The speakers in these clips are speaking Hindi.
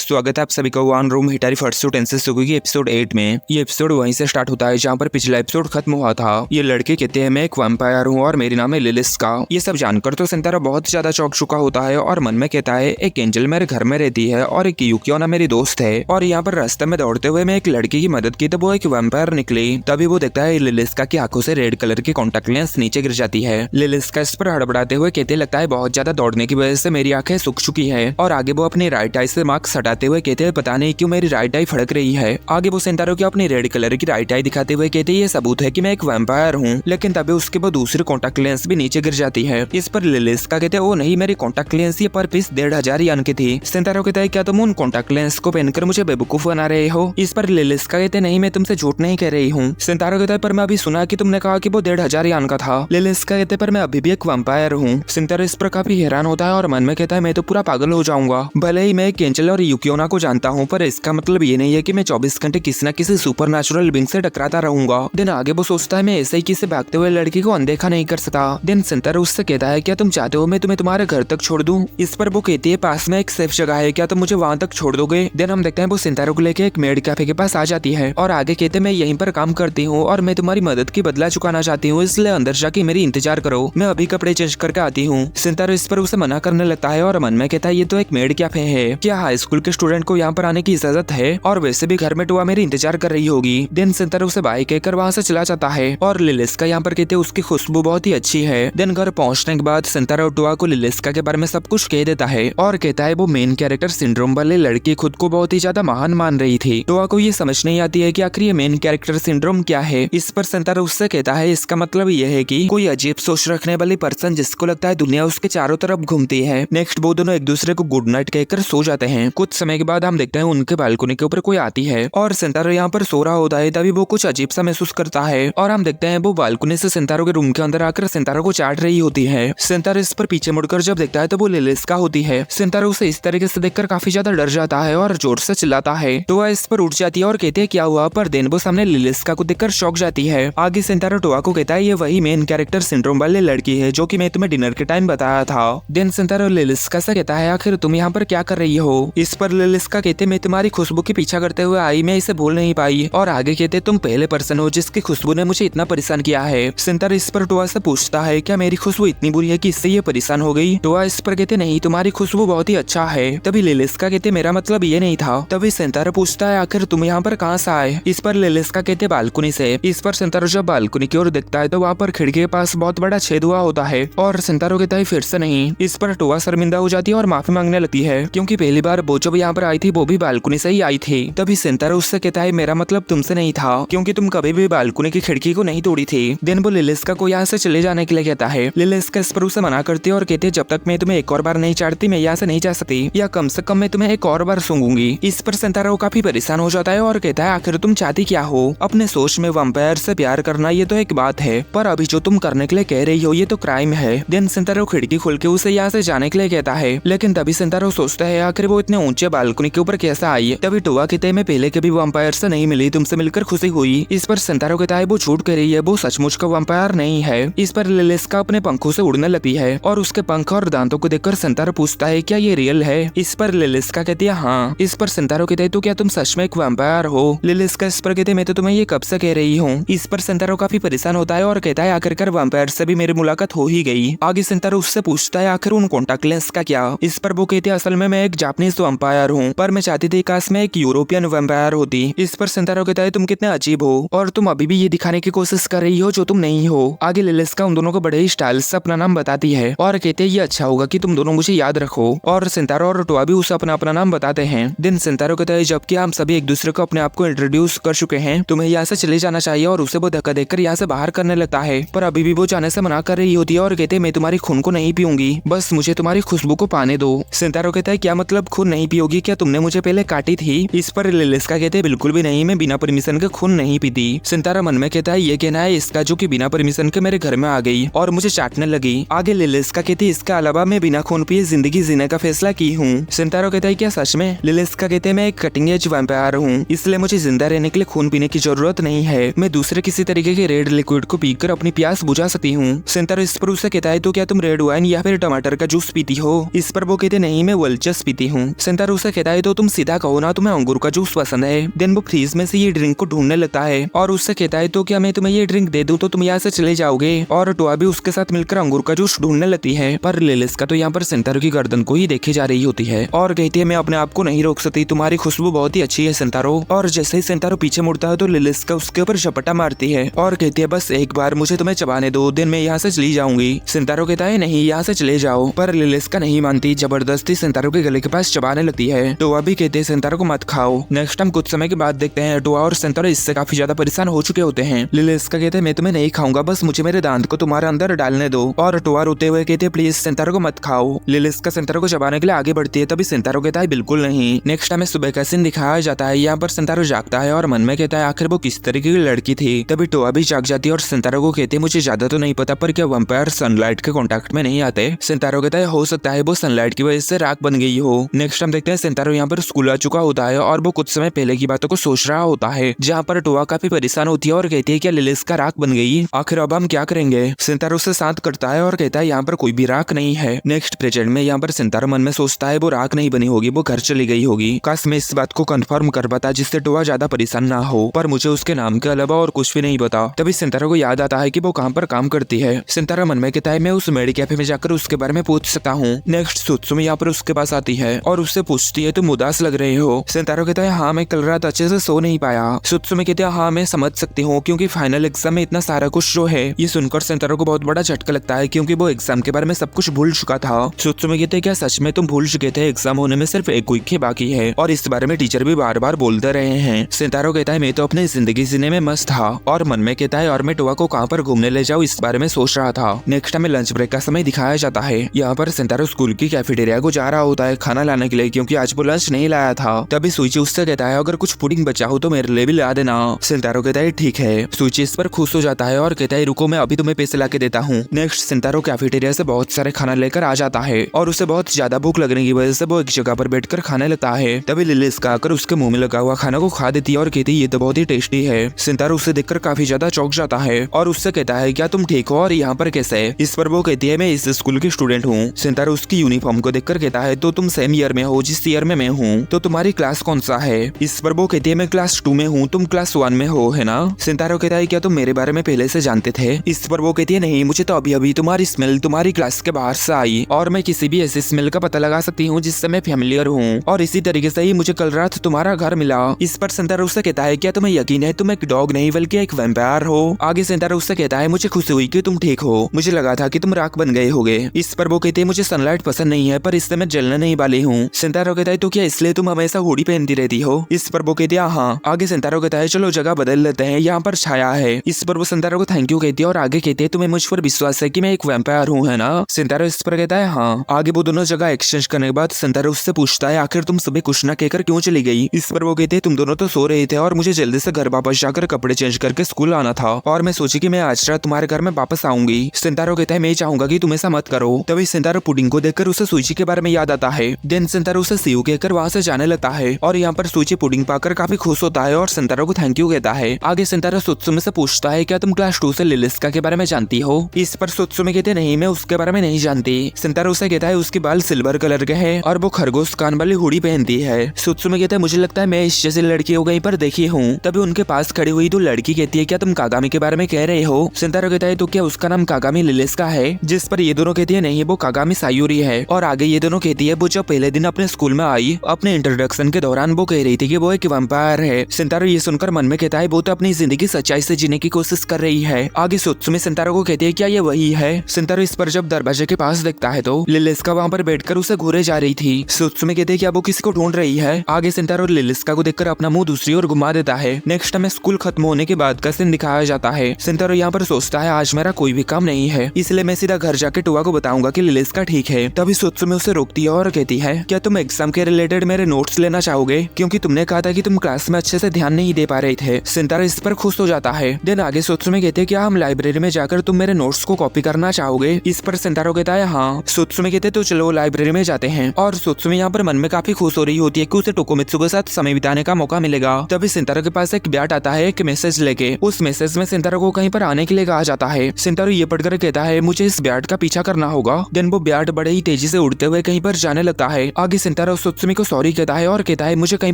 स्वागत है आप सभी का वन रूम हिटारी फर्स्ट टेंसेस की एपिसोड 8 में। ये एपिसोड वहीं से स्टार्ट होता है जहाँ पर पिछला एपिसोड खत्म हुआ था। ये लड़के कहते हैं मैं एक वैम्पायर हूँ और मेरी नाम है लिलिस्का। ये सब जानकर तो सिंतारा बहुत ज्यादा चौंक चुका होता है और मन में कहता है एक एंजल मेरे घर में रहती है और एक यूकियोना मेरी दोस्त है। और यहाँ पर रास्ते में दौड़ते हुए मैं एक लड़की की मदद की तो वो एक वैम्पायर निकली। तभी वो देखता है लिलिस्का की आंखों से रेड कलर की कॉन्टेक्ट लेंस नीचे गिर जाती है। लिलिस्का इस पर हड़बड़ाते हुए कहते लगता है बहुत ज्यादा दौड़ने की वजह से मेरी आंखें सूख चुकी है। और आगे वो अपनी राइट आई से मार्क्स हटाते हुए कहते हैं पता नहीं क्यों मेरी राइट आई फड़क रही है। आगे वो सिंतारो को अपनी रेड कलर की राइट आई दिखाते हुए कहते हैं ये सबूत है कि मैं एक वैम्पायर हूँ। लेकिन तभी उसके वो दूसरी कॉन्टेक्ट लेंस भी नीचे गिर जाती है। इस पर लिलिस्का कहते हैं वो नहीं मेरी कॉन्टेक्ट लेंस ये पर पीस 1500 यान की थी। सिंतारो कहता है क्या तुम उन कॉन्टेक्ट लेंस को पहनकर मुझे बेवकूफ बना रहे हो। इस पर लिलिस्का कहते नहीं मैं तुमसे झूठ नहीं कह रही हूँ। सिंतारो कहता है पर मैं अभी सुना कि तुमने कहा कि वो 1500 यान का था। लिलिस्का कहते पर मैं अभी भी एक वैम्पायर हूँ। सिंतारो इस पर काफी हैरान होता है और मन में कहता है मैं तो पूरा पागल हो जाऊंगा। भले ही मैं एंजल और यूकियोना को जानता हूँ पर इसका मतलब ये नहीं है कि मैं 24 घंटे किसी न किसी सुपरनैचुरल बीइंग से टकराता रहूंगा। दिन आगे वो सोचता है मैं ऐसे ही किसी भागते हुए लड़की को अनदेखा नहीं कर सकता। दिन सिंतारो उससे कहता है क्या तुम चाहते हो मैं तुम्हें तुम्हारे घर तक छोड़ दूं। इस पर वो कहती है पास में एक सेफ जगह है क्या तुम मुझे वहाँ तक छोड़ दोगे। दिन हम देखते हैं वो सिंतारो को लेकर एक मेड कैफे के पास आ जाती है और आगे कहते मैं यहीं पर काम करती हूँ और मैं तुम्हारी मदद की बदला चुकाना चाहती हूँ इसलिए अंदर जाके मेरी इंतजार करो मैं अभी कपड़े चेंज करके आती हूँ। सिंतारो इस पर उसे मना करने लगता है और मन में कहता है ये तो एक मेड कैफे है क्या हाई स्कूल के स्टूडेंट को यहाँ पर आने की इजाजत है और वैसे भी घर में टुआ मेरी इंतजार कर रही होगी। दिन सिंतारो उसे बाय कहकर वहाँ से चला जाता है और लिलिस्का यहाँ पर कहते उसकी खुशबू बहुत ही अच्छी है। दिन घर पहुँचने के बाद सिंतारो टुआ को लिलिस्का के बारे में सब कुछ कह देता है और कहता है वो मेन कैरेक्टर सिंड्रोम वाले लड़की खुद को बहुत ही ज्यादा महान मान रही थी। टुआ को ये समझ नहीं आती है कि आखिर ये मेन कैरेक्टर सिंड्रोम क्या है। इस पर सिंतारो उससे कहता है इसका मतलब यह है कि कोई अजीब सोच रखने वाली पर्सन जिसको लगता है दुनिया उसके चारों तरफ घूमती है। नेक्स्ट वो दोनों एक दूसरे को गुड नाइट कहकर सो जाते हैं। कुछ समय के बाद हम देखते हैं उनके बालकनी के ऊपर कोई आती है और सिंतारो यहाँ पर सो रहा होता है। तभी वो कुछ अजीब सा महसूस करता है और हम देखते हैं वो बालकनी से सिंतारो के रूम के अंदर आकर सिंतारो को चाट रही होती है। सिंतारो इस पर पीछे मुड़कर जब देखता है तो वो लिलिस्का होती है। सिंतारो उसे इस तरीके से देखकर काफी ज्यादा डर जाता है और जोर से चिल्लाता है तो वह इस पर उठ जाती है और कहते हैं क्या हुआ। पर देन वो सामने लिलिस्का को देखकर शॉक जाती है। आगे सिंतारो टोआ को कहता है ये वही मेन कैरेक्टर सिंड्रोम वाली लड़की है जो कि मैं तुम्हें डिनर के टाइम बताया था। देन सिंतारो लिलिस्का से कहता है आखिर तुम यहाँ पर क्या कर रही हो। इस पर लिलिस्का कहते मैं तुम्हारी खुशबू की पीछा करते हुए आई मैं इसे भूल नहीं पाई और आगे कहते तुम पहले पर्सन हो जिसकी खुशबू ने मुझे इतना परेशान किया है। सिंतारो इस पर टोआ से पूछता है क्या मेरी खुशबू इतनी बुरी है कि इससे ये परेशान हो गई। टोआ इस पर कहते नहीं तुम्हारी खुशबू बहुत ही अच्छा है। तभी लिलिस्का कहते मेरा मतलब ये नहीं था। तभी सिंतारो पूछता है आखिर तुम यहाँ पर कहाँ से आए। इस पर लिलिस्का कहते बालकनी से। इस पर सिंतारो जब बालकनी की ओर देखता है तो वहाँ पर खिड़की के पास बहुत बड़ा छेद हुआ होता है और सिंतारो कहता है फिर से नहीं। इस पर टोआ शर्मिंदा हो जाती है और माफी मांगने लगती है क्योंकि पहली बार वो जब यहाँ पर आई थी वो भी बालकनी से ही आई थी। तभी सिंतारो उससे कहता है मेरा मतलब तुमसे नहीं था क्योंकि तुम कभी भी बालकनी की खिड़की को नहीं तोड़ी थी। दिन वो लिलिस्का को यहाँ से चले जाने के लिए कहता है। लिलिस्का इस पर उसे मना करती है और कहती है जब तक मैं तुम्हें एक और बार नहीं चाटती मैं यहाँ से नहीं जा सकती या कम से कम मैं तुम्हें एक और बार सूंघूंगी। इस पर सिंतारो काफी परेशान हो जाता है और कहता है आखिर तुम चाहती क्या हो। अपने सोच में वैम्पायर से प्यार करना ये तो एक बात है पर अभी जो तुम करने के लिए कह रही हो ये तो क्राइम है। दिन सिंतारो खिड़की खोल के उसे यहाँ से जाने के लिए कहता है लेकिन तभी सिंतारो सोचता है आखिर वो इतने ऊंचे बालकनी के ऊपर कैसा आई। तभी टोआ कहते मैं पहले कभी वैम्पायर से नहीं मिली तुमसे मिलकर खुशी हुई। इस पर सिंतारो कहता है वो झूठ कह रही है वो सचमुच का वैम्पायर नहीं है। इस पर लिलिस्का अपने पंखों से उड़ने लगती है और उसके पंख और दांतों को देखकर सिंतारो पूछता है क्या ये रियल है। इस पर लिलिस्का कहती है हाँ। इस पर सिंतारो कहते है तो क्या तुम सच में एक वैम्पायर हो। लिलिस्का इस पर कहते मैं तो तुम्हें ये कब से कह रही हूँ। इस पर सिंतारो काफी परेशान होता है और कहता है आखिरकार वैम्पायर से भी मेरी मुलाकात हो ही गई। आगे सिंतारो उससे पूछता है आखिर उन कॉन्टेक्ट लेंस का क्या। इस पर वो कहती है असल में मैं एक जापानीज वैम्पायर हूँ पर मैं चाहती थी काश मैं एक यूरोपियन वैम्पायर होती। इस पर सिंतारो कहता है तुम कितने अजीब हो और तुम अभी भी ये दिखाने की कोशिश कर रही हो जो तुम नहीं हो। आगे लिलिस्का उन दोनों को बड़े ही स्टाइल से अपना नाम बताती है और कहते हैं ये अच्छा होगा कि तुम दोनों मुझे याद रखो। और सिंतारो और टोआ भी उसे अपना अपना नाम बताते हैं। दिन सिंतारो कहता है जबकि हम सभी एक दूसरे को अपने आप को इंट्रोड्यूस कर चुके हैं तुम्हें यहाँ से चले जाना चाहिए और उसे वो धक्का देकर यहाँ से बाहर करने लगता है पर अभी भी वो जाने से मना कर रही होती है और कहते मैं तुम्हारी खून को नहीं पीऊंगी बस मुझे तुम्हारी खुशबू को पाने दो। सिंतारो कहता है क्या मतलब खून नहीं पियोगी क्या तुमने मुझे पहले काटी थी। इस पर लिलिस्का कहते हैं बिल्कुल भी नहीं मैं बिना परमिशन के खून नहीं पीती। सिंतारो मन में कहता है ये कहना है इसका जो कि बिना परमिशन के मेरे घर में आ गई और मुझे चाटने लगी। आगे लिलिस्का कहती है इसके अलावा मैं बिना खून पिए जिंदगी जीने का फैसला की हूँ। सिंतारो कहता है क्या सच में। लिलिस्का कहते हैं मैं एक कटिंग एज वैम्पायर हूँ इसलिए मुझे जिंदा रहने के लिए खून पीने की जरूरत नहीं है मैं दूसरे किसी तरीके के रेड लिक्विड को पीकर अपनी प्यास बुझा सकती हूँ। सिंतारो इस पर उसे कहता है तो क्या तुम रेड वाइन या फिर टमाटर का जूस पीती हो। इस पर वो कहते नहीं मैं वल्चस पीती हूँ। सिंतारो सिंतारो उसे कहता है तो तुम सीधा कहो ना तुम्हें अंगूर का जूस पसंद है। देन वो फ्रीज में से ये ड्रिंक को ढूंढने लगता है और उससे कहता है तो क्या मैं तुम्हें ये ड्रिंक दे दूं तो तुम यहाँ से चले जाओगे। और टोआ भी उसके साथ मिलकर अंगूर का जूस ढूंढने लगती है, पर लिलिस्का तो यहाँ पर सिंतारो की गर्दन को ही देखी जा रही होती है और कहती है मैं अपने आप को नहीं रोक सकती, तुम्हारी खुशबू बहुत ही अच्छी है सिंतारो। और जैसे ही सिंतारो पीछे मुड़ता है तो लिलिस्का उसके ऊपर झपटा मारती है और कहती है बस एक बार मुझे तुम्हें चबाने दो, दिन मैं यहाँ से चली जाऊंगी। सिंतारो कहता है नहीं यहाँ से चले जाओ, पर लिलिस्का नहीं मानती, जबरदस्ती सिंतारो के गले के पास चबाने लगती है। टोआ भी कहते हैं सिंतारो को मत खाओ। नेक्स्ट टाइम कुछ समय के बाद देखते हैं टोआ और सिंतारो इससे काफी ज्यादा परेशान हो चुके होते हैं। लिलिस्का कहते हैं मैं तुम्हें नहीं खाऊंगा, बस मुझे मेरे दांत को तुम्हारे अंदर डालने दो। और टोआ रोते हुए कहते हैं प्लीज सिंतारो को मत खाओ। लिलिस्का सिंतारो को चबाने के लिए आगे बढ़ती है, तभी सिंतारो कहता है बिल्कुल नहीं। नेक्स्ट टाइम सुबह का सीन दिखाया जाता है, यहाँ पर सिंतारो जागता है और मन में कहता है आखिर वो किस तरीके की लड़की थी। तभी टोआ भी जाग जाती है और सिंतारो को कहते हैं मुझे ज्यादा तो नहीं पता पर क्या वैम्पायर सनलाइट के कांटेक्ट में नहीं आते। सिंतारो कहता है हो सकता है वो सनलाइट की वजह से राख बन गई हो। नेक्स्ट हम देखते हैं सिंतारो यहाँ पर स्कूल आ चुका होता है और वो कुछ समय पहले की बातों को सोच रहा होता है, जहाँ पर टोआ काफी परेशान होती है और कहती है क्या लिलिस्का राख बन गई, आखिर अब हम क्या करेंगे। सिंतारो से शांत करता है और कहता है यहाँ पर कोई भी राख नहीं है। नेक्स्ट प्रेजेंट में यहाँ पर सिंतारो मन में सोचता है वो राख नहीं बनी होगी, वो घर चली गई होगी। काश मैं इस बात को कंफर्म कर पाता जिससे टोआ ज्यादा परेशान ना हो, पर मुझे उसके नाम के अलावा और कुछ भी नहीं पता। तभी सिंतारो को याद आता है कि वो कहाँ पर काम करती है। सिंतारो मन में कहता है मैं उस मेड कैफे में जाकर उसके बारे में पूछ सकता हूँ। नेक्स्ट सुत्सुमी यहाँ पर उसके पास आती है और उससे पूछती है तुम उदास लग रहे हो। सिंतारो कहता है हाँ मैं कल रात अच्छे से सो नहीं पाया। सुत्सुमी कहते हैं हाँ मैं समझ सकती हूँ क्योंकि फाइनल एग्जाम में इतना सारा कुछ जो है। ये सुनकर सिंतारो को बहुत बड़ा झटका लगता है क्योंकि वो एग्जाम के बारे में सब कुछ भूल चुका था। सुत्सुमी कहते हैं क्या सच में तुम भूल चुके थे, एग्जाम होने में सिर्फ एक वीक ही बाकी है और इस बारे में टीचर भी बार बार बोलते रहे हैं। सिंतारो कहता है मैं तो अपनी जिंदगी जीने में मस्त था और मन में कहता है और मैं टोआ को कहाँ पर घूमने ले जाऊँ इस बारे में सोच रहा था। नेक्स्ट हमें लंच ब्रेक का समय दिखाया जाता है। यहाँ पर सिंतारो स्कूल की कैफेटेरिया को जा रहा होता है खाना लाने के लिए क्योंकि आज वो लंच नहीं लाया था। तभी सूची उससे कहता है अगर कुछ पुडिंग बचा हो तो मेरे लिए भी ला देना। सिंतारो कहता है ठीक है। सूची इस पर खुश हो जाता है और कहता है रुको मैं अभी तुम्हें पैसे ला के देता हूँ। नेक्स्ट सिंतारो कैफेटेरिया से बहुत सारे खाना लेकर आ जाता है और उसे बहुत ज्यादा भूख लगने की वजह से वो एक जगह पर बैठकर खाने लगता है। तभी लिलिस्का आकर उसके मुंह में लगा हुआ खाना को खा देती है और कहती है ये तो बहुत ही टेस्टी है। सिंतारो उसे देखकर काफी ज्यादा चौंक जाता है और उससे कहता है क्या तुम ठीक हो और यहाँ पर कैसे है। इस पर वो कहती है मैं इस स्कूल की स्टूडेंट हूँ। सिंतारो उसकी यूनिफॉर्म को देखकर कहता है तो तुम सेम ईयर में हो जिस ईयर में मैं हूँ, तो तुम्हारी क्लास कौन सा है। इस पर वो कहती है मैं क्लास 2 में हूँ, तुम क्लास 1 में हो है ना। सिंतारो कहता है क्या तुम मेरे बारे में पहले से जानते थे। इस पर वो कहती है नहीं मुझे तो अभी अभी तुम्हारी स्मेल तुम्हारी क्लास के बाहर से आई और मैं किसी भी ऐसी स्मेल का पता लगा सकती हूँ जिससे मैं फैमिलियर हूँ और इसी तरीके से ही मुझे कल रात तुम्हारा घर मिला। इस पर सिंतारो उससे कहता है क्या तुम्हें यकीन है तुम एक डॉग नहीं बल्कि एक वैम्पायर हो। आगे सिंतारो उससे कहता है मुझे खुशी हुई कि तुम ठीक हो, मुझे लगा था कि तुम राख बन गए होगे। इस पर वो कहते हैं मुझे सनलाइट पसंद नहीं है पर इससे मैं जलने नहीं वाली हूँ। सिंतारो कहता है तो क्या इसलिए तुम हमेशा हुडी पहनती रहती हो। इस पर वो कहती है हाँ। आगे सिंतारो कहता है चलो जगह बदल लेते हैं, यहाँ पर छाया है। इस पर वो सिंतारो को थैंक यू कहती है और आगे कहते हैं तुम्हें मुझ पर विश्वास है कि मैं एक वैम्पायर हूँ है ना। सिंतारो इस पर कहता है हाँ। आगे वो दोनों जगह एक्सचेंज करने के बाद सिंतारो उससे पूछता है आखिर तुम सुबह कुछ न कहकर क्यों चली गई। इस पर वो कहते हैं तुम दोनों तो सो रहे थे और मुझे जल्दी से घर वापस जाकर कपड़े चेंज करके स्कूल आना था और मैं सोची कि मैं आज रात तुम्हारे घर में वापस आऊंगी। सिंतारो कहता है मैं चाहूंगा कि तुम ऐसा मत करो। तभी सिंतारो पुडिंग को देखकर उसे सूची के बारे में याद आता है। देन सिंतारो उसे सी यू कहकर वहाँ से जाने लगता है और यहाँ पर सूची पुडिंग पाकर काफी खुश होता है और सिंतारो को थैंक यू कहता है। आगे सिंतारो सुत्सुमी से पूछता है क्या तुम क्लास 2 से लिलिस्का के बारे में जानती हो। इस पर सुत्सुमी कहते नहीं मैं उसके बारे में नहीं जानती। सिंतारो उसे कहता है उसके बाल सिल्वर कलर के हैं और वो खरगोश कान वाली हुडी पहनती है। सुत्सुमी कहता है मुझे लगता है मैं इस जैसी लड़की को कहीं पर देखी हूँ। तभी उनके पास खड़ी हुई तो लड़की कहती है क्या तुम कागामी के बारे में कह रहे हो। सिंतारो कहता है तो क्या उसका नाम कागामी लिलिस्का है। जिस पर ये दोनों कहती है नहीं वो कागामी सायूरी है। और आगे ये दोनों कहती है वो जब पहले दिन अपने स्कूल में आई अपने इंट्रोडक्शन के दौरान वो कह रही थी कि वो एक वैम्पायर है। सिंतारो ये सुनकर मन में कहता है वो तो अपनी जिंदगी सच्चाई से जीने की कोशिश कर रही है। आगे सुत्सुमी सिंतारो को कहती है क्या ये वही है। सिंतारो इस पर जब दरवाजे के पास देखता है तो लिलिस्का वहाँ पर बैठकर उसे घूरे जा रही थी। सुत्सुमी कहते हैं क्या वो किसी को ढूंढ रही है। आगे सिंतारो लिलिस्का को देखकर अपना मुंह दूसरी ओर घुमा देता है। नेक्स्ट हमें स्कूल खत्म होने के बाद का सीन दिखाया जाता है। सिंतारो यहाँ पर सोचता है आज मेरा कोई भी काम नहीं है इसलिए मैं सीधा घर जाके टोआ को बताऊंगा कि लिलिस्का ठीक है। तभी सुत्सुमी उसे रोकती है और कहती है क्या तुम एग्जाम के रिलेटेड मेरे नोट्स लेना चाहोगे क्योंकि तुमने कहा था कि तुम क्लास में अच्छे से ध्यान नहीं दे पा रहे थे। सिंतारो इस पर खुश हो जाता है। देन आगे सुत्सुमी कहते हैं क्या हम लाइब्रेरी में जाकर तुम मेरे नोट्स को कॉपी करना चाहोगे। इस पर सिंतारो कहता है हाँ। सुत्सुमी कहते तो चलो लाइब्रेरी में जाते हैं और सुत्सुमी यहाँ पर मन में काफी खुश हो रही होती है कि उसे टोकोमित्सु के साथ समय बिताने का मौका मिलेगा। तभी सिंतारो के पास एक ब्याट आता है एक मैसेज लेके। उस मैसेज में सिंतारो को कहीं पर आने के लिए कहा जाता है। सिंतारो ये पढ़कर कहता है मुझे इस ब्याट का पीछा करना होगा। देन वो ब्याट बड़े ही तेजी से उड़ते हुए कहीं पर जाने लगता है। आगे सिंतारो सिंतारा सुत्सुमी को सॉरी कहता है और कहता है मुझे कहीं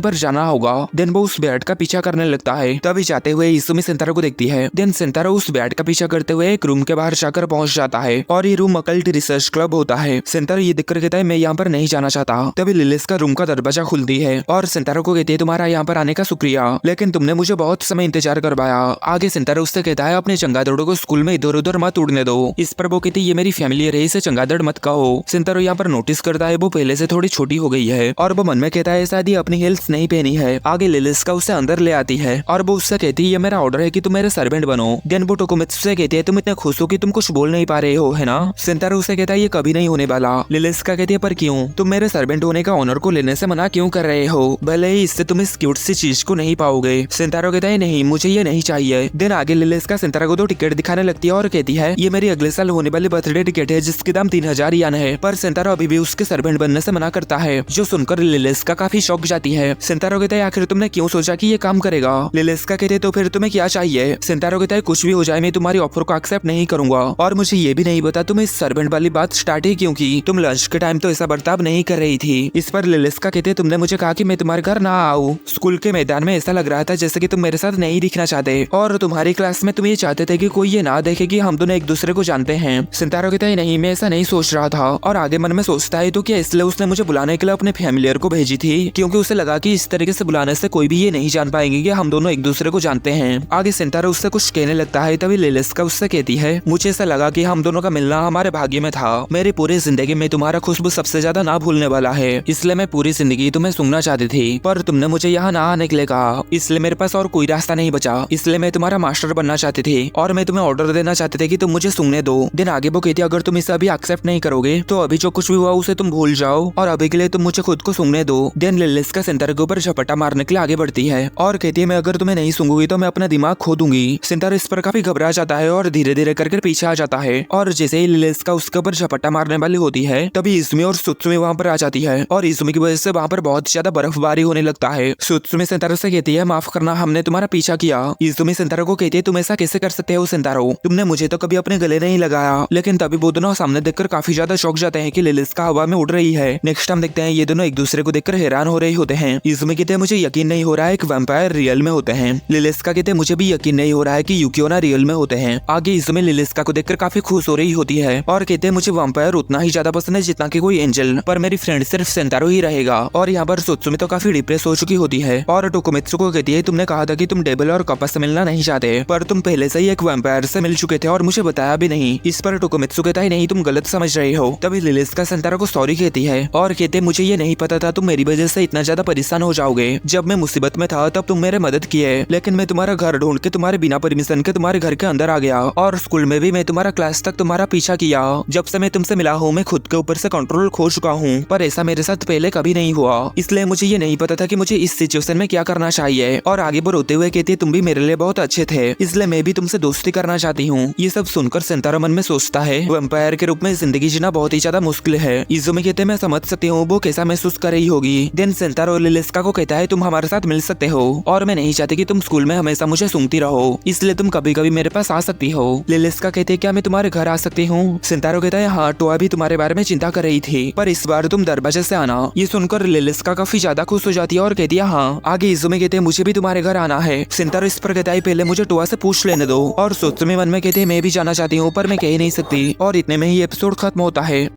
पर जाना होगा। देन वो उस बैट का पीछा करने लगता है। तभी जाते हुए इजुमी सिंतारा को देखती है। देन सिंतारा उस बैट का पीछा करते हुए एक रूम के बाहर जाकर पहुंच जाता है और ये रूम अकल्ट रिसर्च क्लब होता है। सिंतारा ये देखकर कहता है मैं यहाँ पर नहीं जाना चाहता। तभी लिलिस का रूम का दरवाजा खुलती है और सिंतारा को कहती है तुम्हारा यहाँ पर आने का शुक्रिया, लेकिन तुमने मुझे बहुत समय इंतजार करवाया। आगे सिंतारा उससे कहता है अपने चंगादड़ों को स्कूल में इधर उधर मत उड़ने दो। इस पर वो कहती है ये मेरी फैमिली है, इसे चंगादड़ मत कहो। सिंतारा यहाँ पर नोटिस करता है वो पहले से थोड़ी छोटी हो गई है और वो मन में कहता है शायद ये अपनी हिल्स नहीं पहनी है। आगे लिलिस का उसे अंदर ले आती है और वो उससे कहती है ये मेरा ऑर्डर है कि तुम मेरे सर्वेंट बनो। देन वो टोकोमित्सु से कहती है तुम इतने खुश हो कि तुम कुछ बोल नहीं पा रहे हो, है ना? सिंतारा उसे कहता है ये कभी नहीं होने वाला। लिलिस का कहती है पर क्यों? तुम मेरे सर्वेंट होने का ऑनर को लेने से मना क्यों कर रहे हो? भले ही इससे तुम इस क्यूट सी चीज को नहीं पाओगे। सिंतारा कहता है नहीं मुझे ये नहीं चाहिए। देन आगे लिलिस का सिंतारा को 2 टिकट दिखाने लगती है और कहती है ये मेरी अगले साल होने वाली बर्थडे टिकट है जिसकी दाम 3000 यान है। पर सिंतारा अभी भी उसके सर्वेंट बनने से मना करता है, जो सुनकर लिलिस का काफी शौक जाती है। सिंतारा कहता है आखिर तुमने क्यों सोचा कि ये काम करेगा? लिलिस का कहते तो फिर तुम्हें क्या चाहिए? सिंतारा कहता है कुछ भी हो जाए मैं तुम्हारी ऑफर को एक्सेप्ट नहीं करूंगा और मुझे ये भी नहीं पता तुम इस सर्वेंट वाली बात स्टार्ट ही क्यों की। तुम लंच के टाइम तो ऐसा बर्ताव नहीं कर रही थी। इस पर लिलिस का कहते तुमने मुझे कहा कि मैं तुम्हारे घर ना आऊं। स्कूल के मैदान में ऐसा लग रहा था जैसे कि तुम मेरे साथ नहीं दिखना चाहते और तुम्हारी क्लास में तुम ये चाहते थे कि कोई ये ना देखे कि हम दोनों एक दूसरे को जानते हैं। सिंतारा कहता है नहीं मैं ऐसा नहीं सोच रहा था और आगे मन में सोचता है तो क्या इसलिए उसने मुझे बुलाने के लिए अपने फैमिलियर को भेजी थी क्योंकि उसे लगा कि इस तरीके से बुलाने से कोई भी ये नहीं जान पाएंगे कि हम दोनों एक दूसरे को जानते हैं। आगे सिंतारा उससे कुछ कहने लगता है तभी लिलिस का उससे कहती है मुझे ऐसा लगा कि हम दोनों का मिलना हमारे भाग्य में था। मेरी पूरी जिंदगी में तुम्हारा खुशबू सबसे ज्यादा ना भूलने वाला है, इसलिए मैं पूरी जिंदगी तुम्हें सुनना चाहती थी पर तुमने मुझे यहाँ ना आने के लिए कहा, इसलिए मेरे पास और कोई रास्ता नहीं बचा। इसलिए मैं तुम्हारा मास्टर बनना चाहती थी और मैं तुम्हें ऑर्डर देना चाहते थे कि तुम मुझे सुनने दो। दिन आगे वो कहती अगर तुम इसे अभी एक्सेप्ट नहीं करोगे तो अभी जो कुछ भी हुआ उसे तुम भूल जाओ और अभी के लिए तुम मुझे खुद को सुनने दो। देन लिलिस का सिंतारा के ऊपर झपट्टा मारने के लिए आगे बढ़ती है और कहती है मैं अगर तुम्हें नहीं सुनूंगी तो मैं अपना दिमाग खो दूंगी। सिंतारा इस पर काफी घबरा जाता है और धीरे धीरे करके पीछे आ जाता है और जैसे ही लिलिस का उसके ऊपर झपट्टा मारने वाली होती है तभी इजुमी और सुत्सुमी वहाँ पर आ जाती है और इजुमी की वजह से वहाँ पर बहुत ज्यादा बर्फबारी होने लगता है। सुत्सुमी सिंतारा से कहती है माफ करना हमने तुम्हारा पीछा किया। इजुमी सिंतारा को कहती है तुम ऐसा कैसे कर सकते हो सिंतारो, तुमने मुझे तो कभी अपने गले नहीं लगाया। लेकिन तभी वो दोनों सामने देखकर काफी ज्यादा शौक जाते हैं कि लिलिस का हवा में उड़ रही है। नेक्स्ट हम देखते हैं ये दोनों एक दूसरे को देखकर हैरान हो रहे होते हैं। इजुमी कहते हैं मुझे यकीन नहीं हो रहा है कि वैम्पायर रियल में होते हैं। लिलिस का कहते हैं मुझे भी यकीन नहीं हो रहा है कि यूकियोना रियल में होते हैं। आगे इजुमी लिलिस का को देखकर काफी खुश हो रही होती है और कहते हैं मुझे वैम्पायर उतना ही ज्यादा पसंद है जितना कि कोई एंजल, पर मेरी फ्रेंड सिर्फ सिंतारो ही रहेगा। और यहाँ पर सुत्सुमी तो काफी डिप्रेस हो चुकी होती है और टोकोमित्सु को कहती है तुमने कहा था कि तुम डेबल और कपा से मिलना नहीं चाहते पर तुम पहले से ही एक वैम्पायर से मिल चुके थे और मुझे बताया भी नहीं। इस पर टोकोमित्सु कहता है नहीं तुम गलत समझ रहे हो। तभी लिलिस का सिंतारा को सॉरी कहती है और कहते मुझे ये नहीं पता था तुम मेरी वजह से इतना ज्यादा परेशान हो जाओगे। जब मैं मुसीबत में था तब तुम मेरे मदद किए, लेकिन मैं तुम्हारा घर ढूंढ के तुम्हारे बिना परमिशन के तुम्हारे घर के अंदर आ गया और स्कूल में भी मैं तुम्हारा क्लास तक तुम्हारा पीछा किया। जब से मैं तुमसे मिला हूँ मैं खुद के ऊपर से कंट्रोल खो चुका हूँ, पर ऐसा मेरे साथ पहले कभी नहीं हुआ, इसलिए मुझे ये नहीं पता था कि मुझे इस सिचुएशन में क्या करना चाहिए। और आगे वो रोते हुए कहती है तुम भी मेरे लिए बहुत अच्छे थे, इसलिए मैं भी तुमसे दोस्ती करना चाहती हूँ। ये सब सुनकर सिंतारा मन में सोचता है वैम्पायर के रूप में जिंदगी जीना बहुत ही ज्यादा मुश्किल है। इजुमी कहते मैं समझ सकती हूँ वो कैसा महसूस कर रही होगी। देन सिंतारा और लिलिस्का को कहता है तुम हमारे साथ मिल सकते हो और मैं नहीं चाहती कि तुम स्कूल में हमेशा मुझे सुनती रहो, इसलिए तुम कभी कभी मेरे पास आ सकती हो। लिलिस्का कहते क्या मैं तुम्हारे घर आ सकती हूँ? सिंतारा कहता है हाँ, टोआ भी तुम्हारे बारे में चिंता कर रही थी पर इस बार तुम दरवाजे से आना। ये सुनकर लिलिस्का काफी ज्यादा खुश हो जाती है और कहती है हाँ। आगे इजुमी कहते हैं मुझे भी तुम्हारे घर आना है। सिंतारा इस पर कहता है पहले मुझे टोआ से पूछ लेने दो और सुत्सुमी मन में कहते हैं मैं भी जाना चाहती हूँ पर मैं कह नहीं सकती। और इतने में ही एपिसोड खत्म होता है।